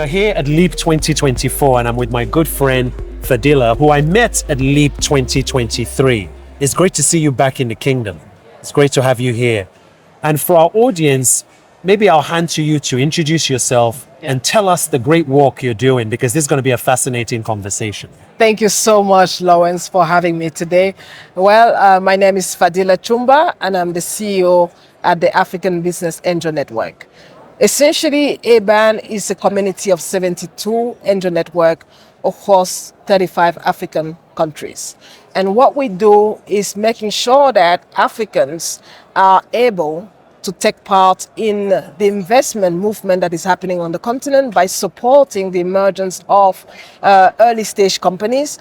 are here at Leap 2024 and I'm with my good friend Fadilah, who I met at Leap 2023. It's great to see you back in the kingdom. It's great to have you here. And for our audience, maybe I'll hand to you to introduce yourself and tell us the great work you're doing, because this is going to be a fascinating conversation. Thank you so much, Lawrence, for having me today. Well, my name is Fadilah Tchoumba, and I'm the CEO at the African Business Angel Network. Essentially, ABAN is a community of 72 angel network across 35 African countries. And what we do is making sure that Africans are able to take part in the investment movement that is happening on the continent by supporting the emergence of early stage companies.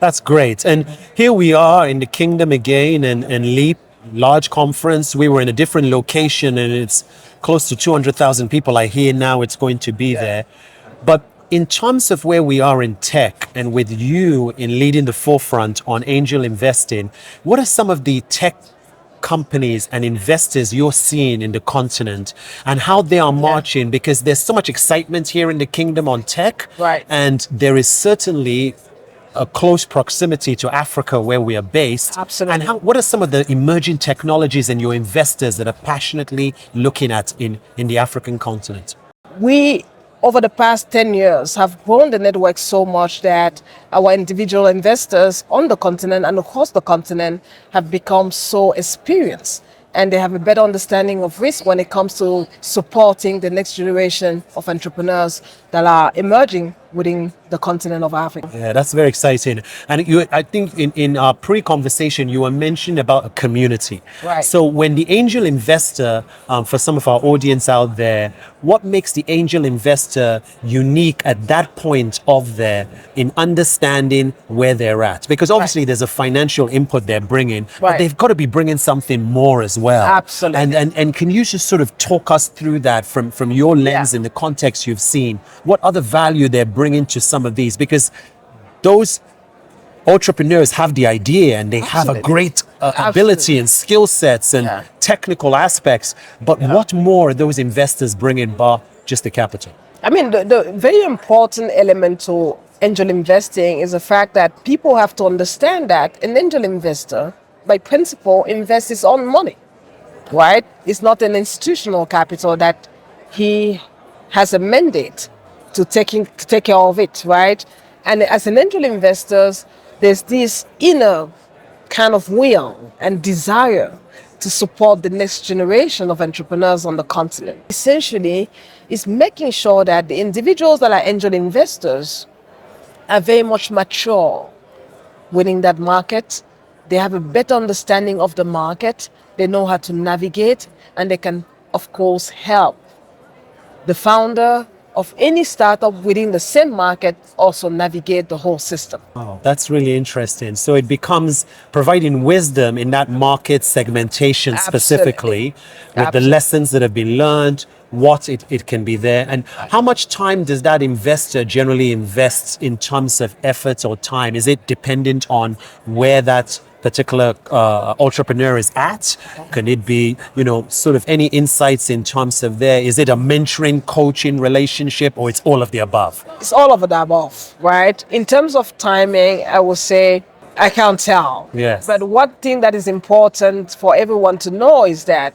That's great. And here we are in the kingdom again, and Leap, large conference. We were in a different location and it's close to 200,000 people. I hear now it's going to be there. But in terms of where we are in tech and with you in leading the forefront on angel investing, what are some of the tech companies and investors you're seeing in the continent and how they are marching? Because there's so much excitement here in the kingdom on tech. Right. And there is certainly a close proximity to Africa where we are based. Absolutely. And what are some of the emerging technologies and your investors that are passionately looking at in the African continent? We, over the past 10 years, have grown the network so much that our individual investors on the continent and across the continent have become so experienced, and they have a better understanding of risk when it comes to supporting the next generation of entrepreneurs that are emerging within the continent of Africa. Yeah, that's very exciting. And I think in our pre-conversation, you were mentioning about a community. Right. So when the angel investor, for some of our audience out there, what makes the angel investor unique at that point of there in understanding where they're at? Because obviously there's a financial input they're bringing, but they've got to be bringing something more as well. Absolutely. And can you just sort of talk us through that from your lens in the context you've seen? What other value they're bringing to some of these? Because those entrepreneurs have the idea and they have a great ability and skill sets and technical aspects, but what more are those investors bringing bar just the capital? I mean, the very important element to angel investing is the fact that people have to understand that an angel investor, by principle, invests his own money, right? It's not an institutional capital that he has a mandate to take care of it, right? And as an angel investor, there's this inner kind of will and desire to support the next generation of entrepreneurs on the continent. Essentially, it's making sure that the individuals that are angel investors are very much mature within that market. They have a better understanding of the market. They know how to navigate, and they can, of course, help the founder of any startup within the same market also navigate the whole system. Oh, that's really interesting. So it becomes providing wisdom in that market segmentation specifically, with the lessons that have been learned, what it can be there. And how much time does that investor generally invest in terms of effort or time? Is it dependent on where that particular entrepreneur is at? Can it be, sort of any insights in terms of there? Is it a mentoring, coaching relationship, or it's all of the above? It's all of the above, right? In terms of timing, I would say I can't tell. Yes. But one thing that is important for everyone to know is that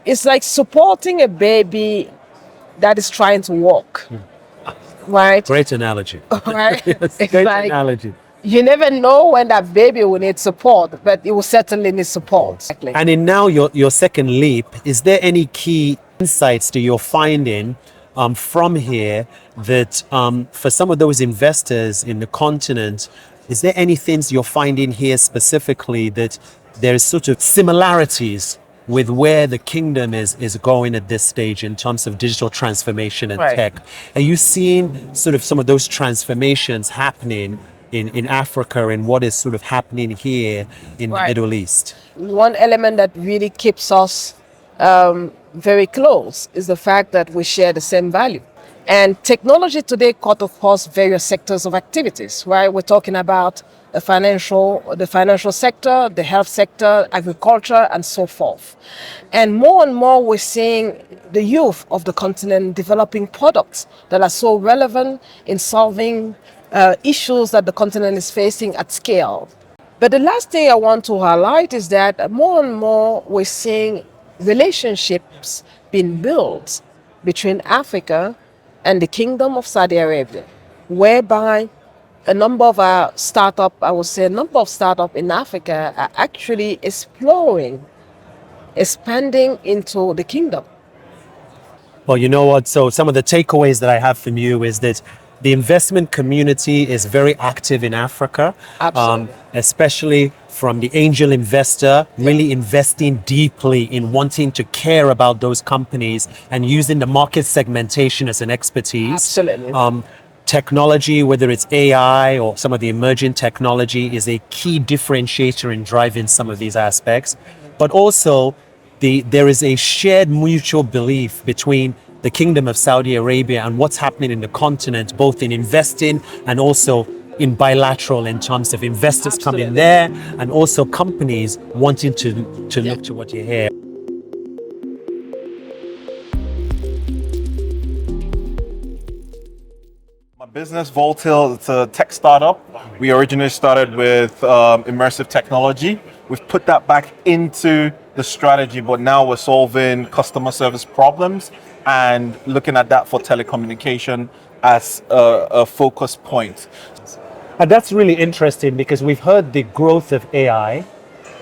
it's like supporting a baby that is trying to walk, right? Great analogy. Right? Yes, great analogy. You never know when that baby will need support, but it will certainly need support. Exactly. And in now your second leap, is there any key insights that you're finding from here that for some of those investors in the continent, is there any things you're finding here specifically that there's sort of similarities with where the kingdom is going at this stage in terms of digital transformation and tech? Are you seeing sort of some of those transformations happening in Africa and what is sort of happening here in the Middle East? One element that really keeps us very close is the fact that we share the same value. And technology today cut across various sectors of activities, right? We're talking about the financial sector, the health sector, agriculture, and so forth. And more we're seeing the youth of the continent developing products that are so relevant in solving issues that the continent is facing at scale. But the last thing I want to highlight is that more and more we're seeing relationships being built between Africa and the Kingdom of Saudi Arabia, whereby a number of a number of startup in Africa are actually exploring, expanding into the kingdom. Well, you know what? So some of the takeaways that I have from you is that the investment community is very active in Africa, Absolutely. especially from the angel investor, really investing deeply in wanting to care about those companies and using the market segmentation as an expertise. Absolutely. Technology, whether it's AI or some of the emerging technology, is a key differentiator in driving some of these aspects. But also, there is a shared mutual belief between the Kingdom of Saudi Arabia and what's happening in the continent, both in investing and also in bilateral, in terms of investors coming there and also companies wanting to look to what you hear. My business, Voltil, it's a tech startup. We originally started with immersive technology. We've put that back into the strategy, but now we're solving customer service problems and looking at that for telecommunication as a focus point. And that's really interesting because we've heard the growth of AI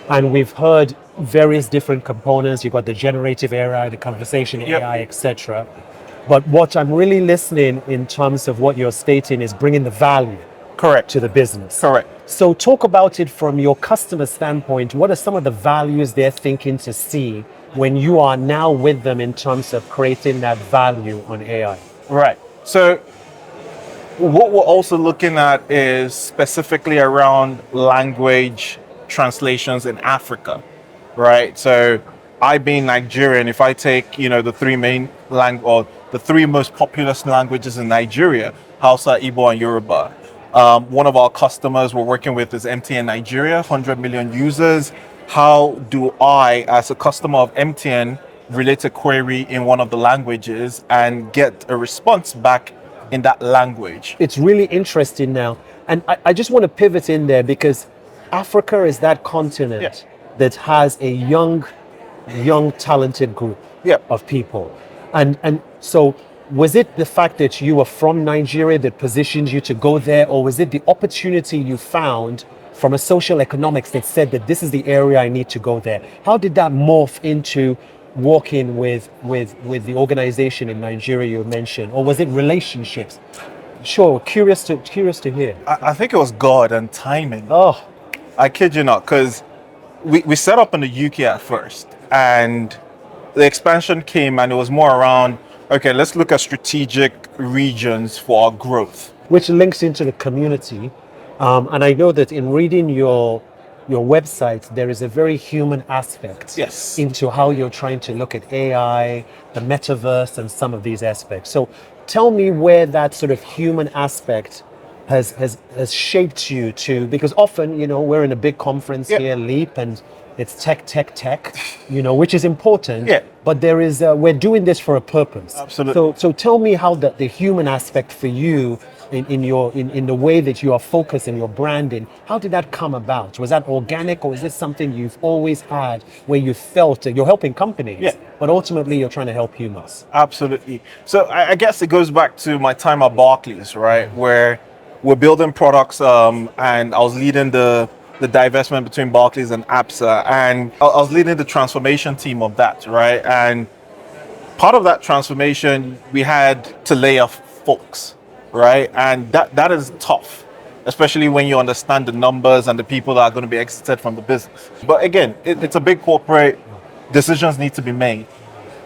and we've heard various different components. You've got the generative AI, the conversation AI, etc. But what I'm really listening in terms of what you're stating is bringing the value Correct. to the business. Correct. So talk about it from your customer standpoint. What are some of the values they're thinking to see when you are now with them in terms of creating that value on AI? Right. So what we're also looking at is specifically around language translations in Africa, right? So I being Nigerian, if I take, the three main or the three most populous languages in Nigeria, Hausa, Igbo, and Yoruba. One of our customers we're working with is MTN Nigeria, 100 million users. How do I, as a customer of MTN, relate a query in one of the languages and get a response back in that language? It's really interesting now. And I just want to pivot in there because Africa is that continent that has a young, talented group of people. And so was it the fact that you were from Nigeria that positioned you to go there, or was it the opportunity you found from a social economics that said that this is the area I need to go there? How did that morph into working with the organization in Nigeria you mentioned, or was it relationships? Sure, curious to hear. I think it was God and timing. Oh, I kid you not, because we set up in the UK at first, and the expansion came, and it was more around, okay, let's look at strategic regions for our growth. which links into the community. And I know that in reading your website, there is a very human aspect into how you're trying to look at AI, the metaverse, and some of these aspects. So tell me where that sort of human aspect has shaped you to, because often, we're in a big conference here, Leap, and it's tech, which is important. But there is, we're doing this for a purpose. Absolutely. So tell me how the human aspect for you in the way that you are focused in your branding, how did that come about? Was that organic, or is this something you've always had where you felt that you're helping companies, but ultimately you're trying to help humans? Absolutely. So I guess it goes back to my time at Barclays, right, where we're building products, and I was leading the divestment between Barclays and ABSA, and I was leading the transformation team of that, right? And part of that transformation, we had to lay off folks, right? And that is tough, especially when you understand the numbers and the people that are going to be exited from the business. But again, it's a big corporate, decisions need to be made.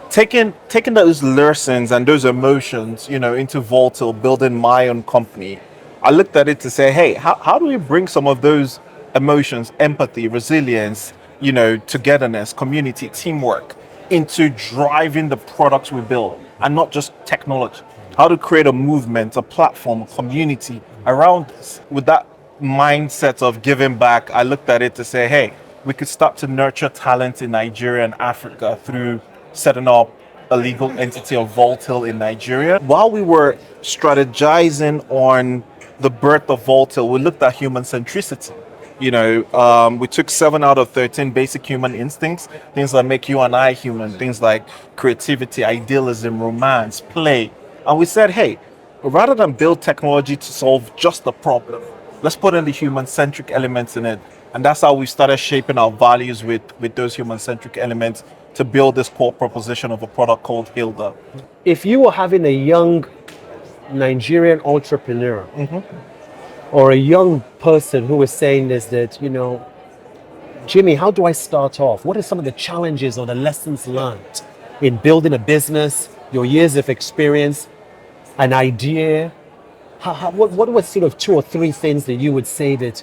Taking those lessons and those emotions, into Voltil, building my own company, I looked at it to say, hey, how do we bring some of those emotions, empathy, resilience, togetherness, community, teamwork into driving the products we build, and not just technology? how to create a movement, a platform, a community around this. With that mindset of giving back, I looked at it to say, hey, we could start to nurture talent in Nigeria and Africa through setting up a legal entity of Voltil in Nigeria. While we were strategizing on the birth of Voltil, we looked at human centricity. We took 7 out of 13 basic human instincts, things that make you and I human, things like creativity, idealism, romance, play. And we said, hey, rather than build technology to solve just the problem, let's put in the human-centric elements in it. And that's how we started shaping our values with those human-centric elements to build this core proposition of a product called Hilda. If you were having a young Nigerian entrepreneur or a young person who was saying this, that, Jimmy, how do I start off? What are some of the challenges or the lessons learned in building a business, your years of experience, an idea? What were sort of 2 or 3 things that you would say that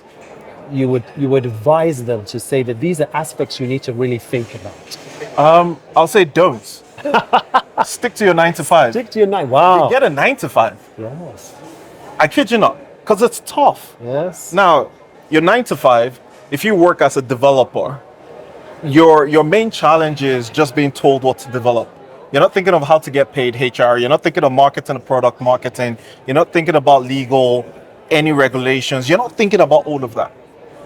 you would advise them to say that these are aspects you need to really think about? I'll say don't. Stick to your 9 to 5. Stick to your 9. Wow. Get a 9 to 5. Yes. I kid you not, because it's tough. Yes. Now, your 9 to 5, if you work as a developer, your main challenge is just being told what to develop. You're not thinking of how to get paid HR. You're not thinking of marketing and product marketing. You're not thinking about legal, any regulations. You're not thinking about all of that.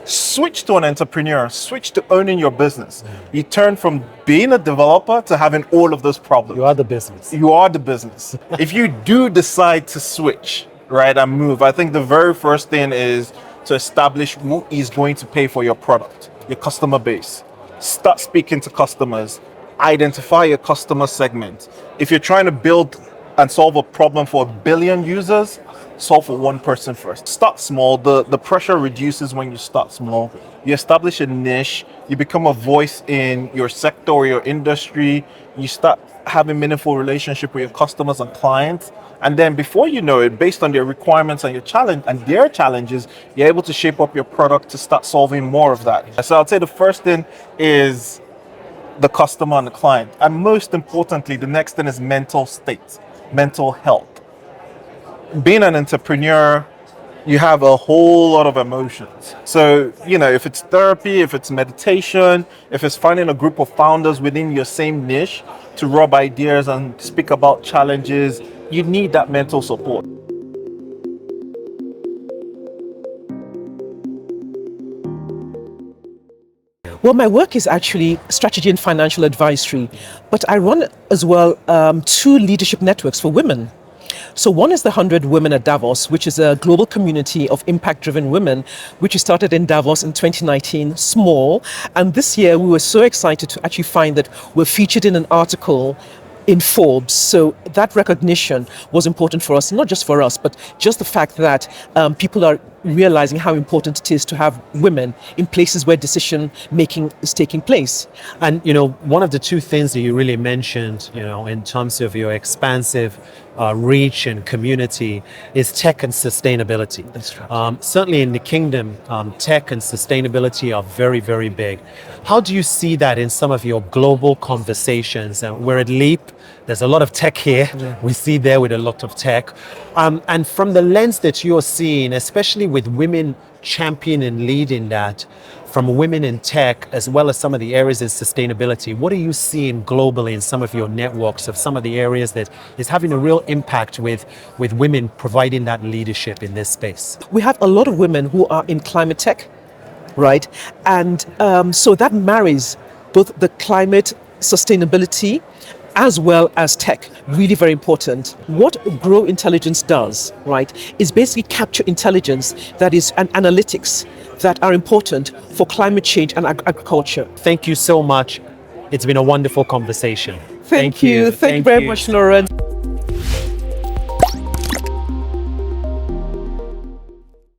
Switch to an entrepreneur, switch to owning your business. You turn from being a developer to having all of those problems. You are the business. You are the business. If you do decide to switch, right, and move, I think the very first thing is to establish who is going to pay for your product, your customer base. Start speaking to customers. Identify your customer segment. If you're trying to build and solve a problem for 1 billion users, solve for 1 person first. Start small. The pressure reduces when you start small. You establish a niche. You become a voice in your sector or your industry. You start having meaningful relationship with your customers and clients. And then before you know it, based on their requirements and your challenge and their challenges, you're able to shape up your product to start solving more of that. So I'd say the first thing is the customer and the client. And most importantly, the next thing is mental state, mental health. Being an entrepreneur, you have a whole lot of emotions. So, if it's therapy, if it's meditation, if it's finding a group of founders within your same niche to rub ideas and speak about challenges, you need that mental support. Well, my work is actually strategy and financial advisory, but I run as well 2 leadership networks for women. So one is the 100 Women at Davos, which is a global community of impact-driven women, which we started in Davos in 2019, small. And this year we were so excited to actually find that we're featured in an article in Forbes. So that recognition was important for us, not just for us, but just the fact that people are realizing how important it is to have women in places where decision making is taking place. And one of the 2 things that you really mentioned, in terms of your expansive reach and community is tech and sustainability. That's right. Certainly in the kingdom, tech and sustainability are very, very big. How do you see that in some of your global conversations? We're at Leap. There's a lot of tech here. Yeah. We see there with a lot of tech. And from the lens that you're seeing, especially with women championing and leading that, from women in tech, as well as some of the areas of sustainability, what are you seeing globally in some of your networks of some of the areas that is having a real impact with women providing that leadership in this space? We have a lot of women who are in climate tech, right? And so that marries both the climate sustainability as well as tech, really very important. What Grow Intelligence does, right, is basically capture intelligence that is and analytics that are important for climate change and agriculture. Thank you so much. It's been a wonderful conversation. Thank you very much, Lawrence.